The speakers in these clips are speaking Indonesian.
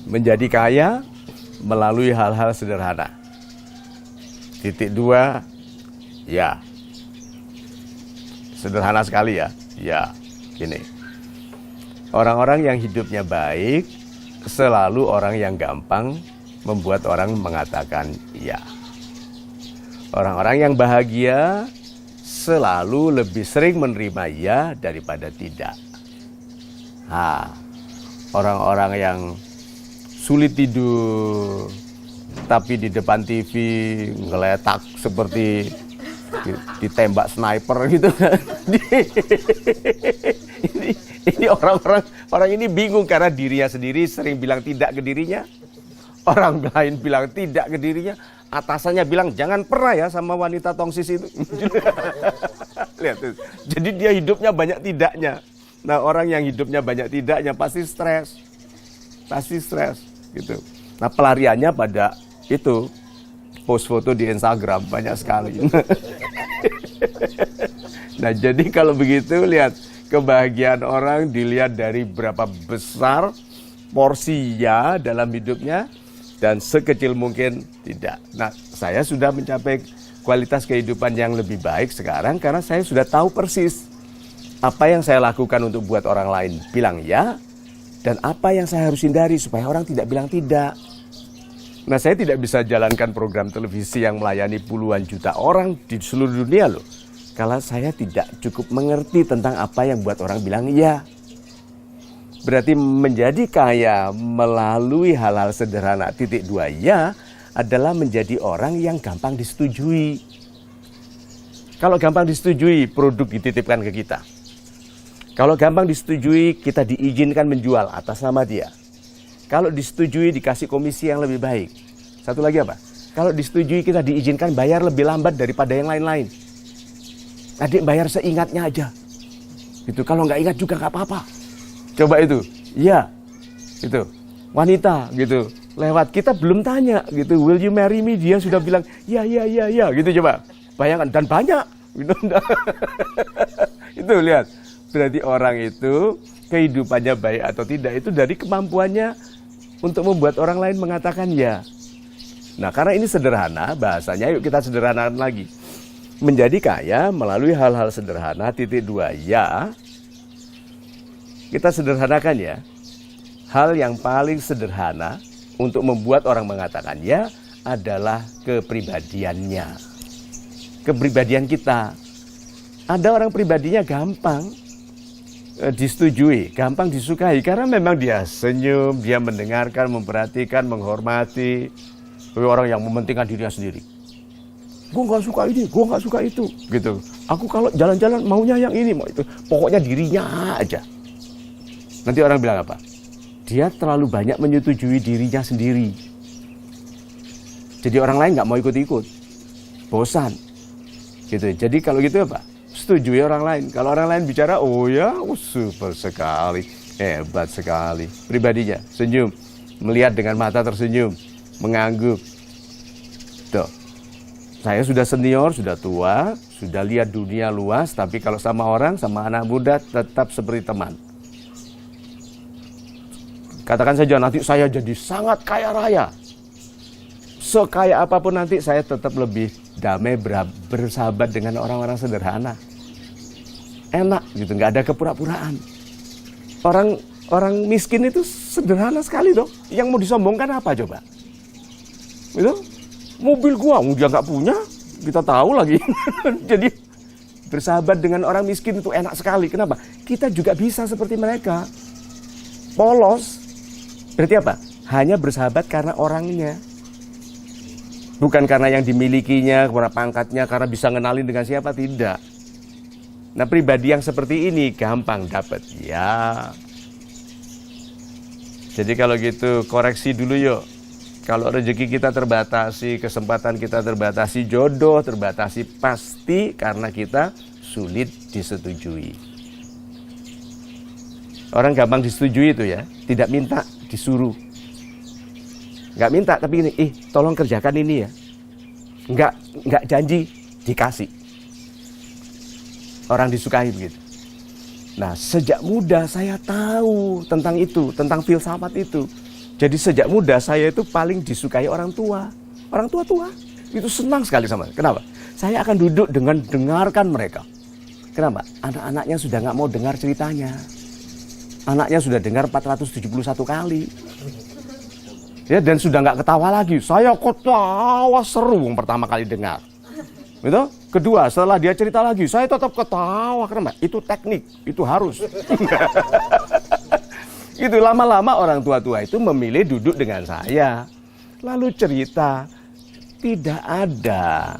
Menjadi kaya melalui hal-hal sederhana. Titik dua, ya. Sederhana sekali ya. Ya, gini. Orang-orang yang hidupnya baik selalu orang yang gampang membuat orang mengatakan ya. Orang-orang yang bahagia selalu lebih sering menerima ya daripada tidak. Nah, orang-orang yang sulit tidur tapi di depan TV ngeletak seperti ditembak sniper gitu kan. Ini orang ini bingung karena dirinya sendiri sering bilang tidak ke dirinya. Orang lain bilang tidak ke dirinya. Atasannya bilang jangan pernah ya sama wanita tongsis itu. Lihat tuh. Jadi dia hidupnya banyak tidaknya. Nah, orang yang hidupnya banyak tidaknya pasti stres. Pasti stres gitu. Nah, pelariannya pada itu post foto di Instagram banyak sekali. Nah, jadi kalau begitu lihat kebahagiaan orang dilihat dari berapa besar porsinya dalam hidupnya dan sekecil mungkin tidak. Nah, saya sudah mencapai kualitas kehidupan yang lebih baik sekarang karena saya sudah tahu persis apa yang saya lakukan untuk buat orang lain bilang ya dan apa yang saya harus hindari supaya orang tidak bilang tidak. Nah, saya tidak bisa jalankan program televisi yang melayani puluhan juta orang di seluruh dunia loh. Kalau saya tidak cukup mengerti tentang apa yang buat orang bilang iya. Berarti menjadi kaya melalui hal-hal sederhana. Titik dua ya adalah menjadi orang yang gampang disetujui. Kalau gampang disetujui, produk dititipkan ke kita. Kalau gampang disetujui, kita diizinkan menjual atas nama dia. Kalau disetujui, dikasih komisi yang lebih baik. Satu lagi apa? Kalau disetujui, kita diizinkan bayar lebih lambat daripada yang lain-lain. Adik bayar seingatnya aja. Gitu. Kalau nggak ingat juga nggak apa-apa. Coba itu. Iya. Gitu. Wanita gitu. Lewat kita belum tanya gitu. Will you marry me? Dia sudah bilang ya gitu coba. Bayangkan dan banyak. Gitu. Itu lihat. Berarti orang itu kehidupannya baik atau tidak itu dari kemampuannya untuk membuat orang lain mengatakan ya. Nah, karena ini sederhana bahasanya, yuk kita sederhanakan lagi. Menjadi kaya melalui hal-hal sederhana. Titik dua ya. Kita sederhanakan ya. Hal yang paling sederhana untuk membuat orang mengatakan ya adalah kepribadiannya. Kepribadian kita. Ada orang pribadinya gampang disetujui, gampang disukai karena memang dia senyum, dia mendengarkan, memperhatikan, menghormati. Orang yang mementingkan dirinya sendiri. Gue nggak suka ini, gue nggak suka itu, gitu. Aku kalau jalan-jalan maunya yang ini, mau itu. Pokoknya dirinya aja. Nanti orang bilang apa? Dia terlalu banyak menyetujui dirinya sendiri. Jadi orang lain nggak mau ikut-ikut, bosan, gitu. Jadi kalau gitu apa? Setujui orang lain. Kalau orang lain bicara, oh ya, super sekali, hebat sekali. Pribadinya senyum, melihat dengan mata tersenyum, mengangguk. Tuh, saya sudah senior, sudah tua, sudah lihat dunia luas, tapi kalau sama orang, sama anak muda tetap seperti teman. Katakan saja nanti saya jadi sangat kaya raya. Sekaya apapun nanti saya tetap lebih damai bersahabat dengan orang-orang sederhana. Enak gitu, nggak ada kepura-puraan. Orang miskin itu sederhana sekali dong. Yang mau disombongkan apa coba? Itu mobil gua, dia nggak punya, kita tahu lagi. Jadi bersahabat dengan orang miskin itu enak sekali. Kenapa? Kita juga bisa seperti mereka. Polos. Berarti apa? Hanya bersahabat karena orangnya. Bukan karena yang dimilikinya, karena pangkatnya, karena bisa ngenalin dengan siapa, tidak. Nah, pribadi yang seperti ini gampang dapat. Ya. Jadi kalau gitu koreksi dulu yuk. Kalau rezeki kita terbatasi, kesempatan kita terbatasi, jodoh terbatasi, pasti karena kita sulit disetujui. Orang gampang disetujui itu ya, tidak minta, disuruh. Nggak minta, tapi ini, tolong kerjakan ini ya. Nggak janji, dikasih. Orang disukai begitu. Nah, sejak muda saya tahu tentang itu, tentang filsafat itu. Jadi sejak muda saya itu paling disukai orang tua. Orang tua-tua itu senang sekali sama saya. Kenapa? Saya akan duduk dengan dengarkan mereka. Kenapa? Anak-anaknya sudah nggak mau dengar ceritanya. Anaknya sudah dengar 471 kali. Ya, dan sudah nggak ketawa lagi. Saya ketawa seru yang pertama kali dengar. Gitu? Kedua, setelah dia cerita lagi, saya tetap ketawa. Kenapa? Itu teknik, itu harus. Itu lama-lama orang tua-tua itu memilih duduk dengan saya. Lalu cerita, tidak ada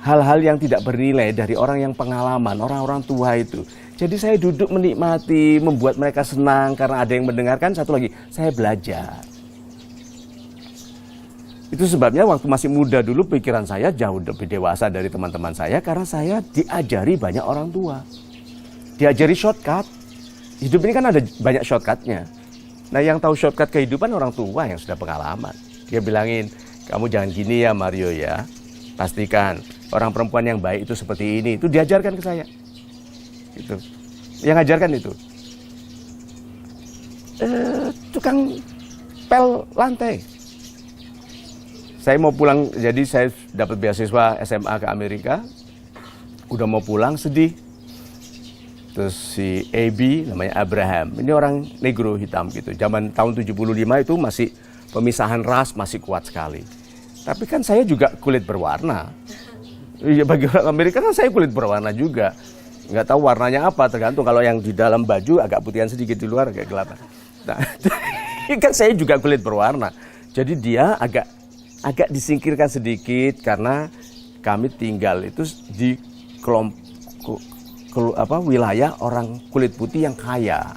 hal-hal yang tidak bernilai dari orang yang pengalaman, orang-orang tua itu. Jadi saya duduk menikmati, membuat mereka senang karena ada yang mendengarkan. Satu lagi, saya belajar. Itu sebabnya waktu masih muda dulu pikiran saya jauh lebih dewasa dari teman-teman saya karena saya diajari banyak orang tua. Diajari shortcut. Hidup ini kan ada banyak shortcutnya. Nah, yang tahu shortcut kehidupan orang tua yang sudah pengalaman. Dia bilangin, kamu jangan gini ya Mario ya. Pastikan orang perempuan yang baik itu seperti ini. Itu diajarkan ke saya. Gitu. Yang ajarkan itu. Tukang pel lantai. Saya mau pulang, jadi saya dapat beasiswa SMA ke Amerika. Udah mau pulang, sedih. Terus si AB, namanya Abraham. Ini orang negro hitam gitu. Zaman tahun 75 itu masih pemisahan ras, masih kuat sekali. Tapi kan saya juga kulit berwarna. Iya, bagi orang Amerika kan saya kulit berwarna juga. Nggak tahu warnanya apa, tergantung. Kalau yang di dalam baju agak putihan sedikit, di luar agak gelap. Nah, kan saya juga kulit berwarna. Jadi dia agak disingkirkan sedikit karena kami tinggal itu di wilayah orang kulit putih yang kaya.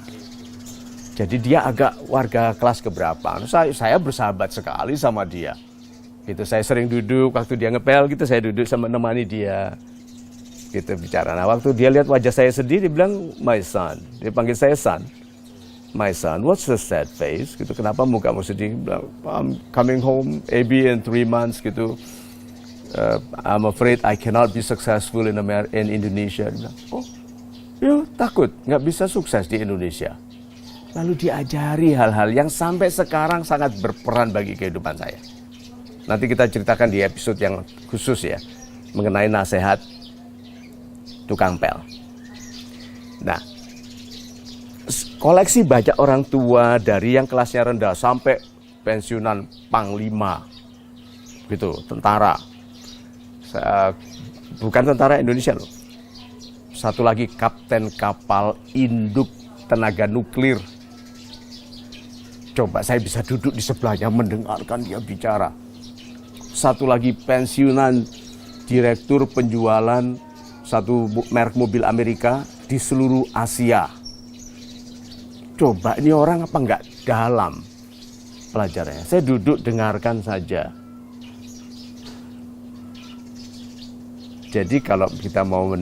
Jadi dia agak warga kelas keberapa. Saya bersahabat sekali sama dia. Gitu, saya sering duduk waktu dia ngepel gitu, saya duduk sama nemani dia. Gitu bicara. Nah, waktu dia lihat wajah saya sedih, dia bilang, "My son." Dia panggil saya son. "My son, what's the sad face?" Gitu, kenapa mukamu sedih? Dia bilang, "I'm coming home maybe in 3 months gitu. I'm afraid I cannot be successful in Indonesia." Dia bilang, "Oh, yuk, takut nggak bisa sukses di Indonesia." Lalu diajari hal-hal yang sampai sekarang sangat berperan bagi kehidupan saya. Nanti kita ceritakan di episode yang khusus ya, mengenai nasihat tukang pel. Nah, koleksi banyak orang tua dari yang kelasnya rendah sampai pensiunan panglima, gitu, tentara. Bukan tentara Indonesia loh. Satu lagi kapten kapal induk tenaga nuklir. Coba saya bisa duduk di sebelahnya mendengarkan dia bicara. Satu lagi pensiunan direktur penjualan satu merek mobil Amerika di seluruh Asia. Coba ini orang apa enggak dalam pelajarannya. Saya duduk dengarkan saja. Jadi kalau kita mau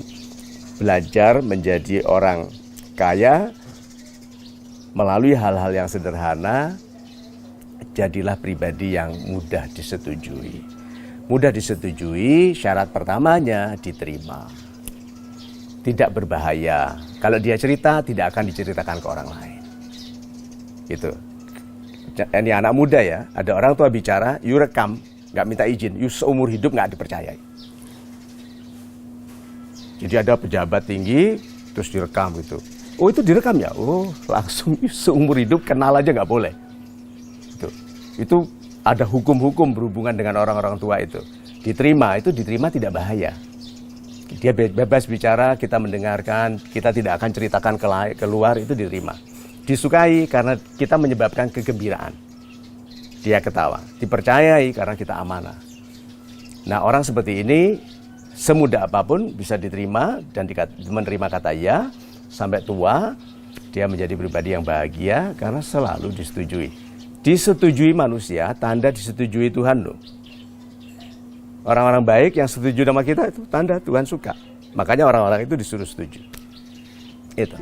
belajar menjadi orang kaya melalui hal-hal yang sederhana, jadilah pribadi yang mudah disetujui. Mudah disetujui, syarat pertamanya diterima. Tidak berbahaya. Kalau dia cerita, tidak akan diceritakan ke orang lain. Gitu. Ini anak muda ya, ada orang tua bicara, you rekam, nggak minta izin, you seumur hidup nggak dipercayai. Jadi ada pejabat tinggi, terus direkam gitu. Oh itu direkam ya? Oh langsung seumur hidup kenal aja nggak boleh. Itu ada hukum-hukum berhubungan dengan orang-orang tua itu. Diterima tidak bahaya. Dia bebas bicara, kita mendengarkan, kita tidak akan ceritakan keluar, itu diterima. Disukai karena kita menyebabkan kegembiraan. Dia ketawa, dipercayai karena kita amanah. Nah orang seperti ini semudah apapun bisa diterima dan menerima kata ya. Sampai tua, dia menjadi pribadi yang bahagia karena selalu disetujui. Disetujui manusia, tanda disetujui Tuhan loh. Orang-orang baik yang setuju sama kita itu tanda Tuhan suka. Makanya orang-orang itu disuruh setuju. Itu.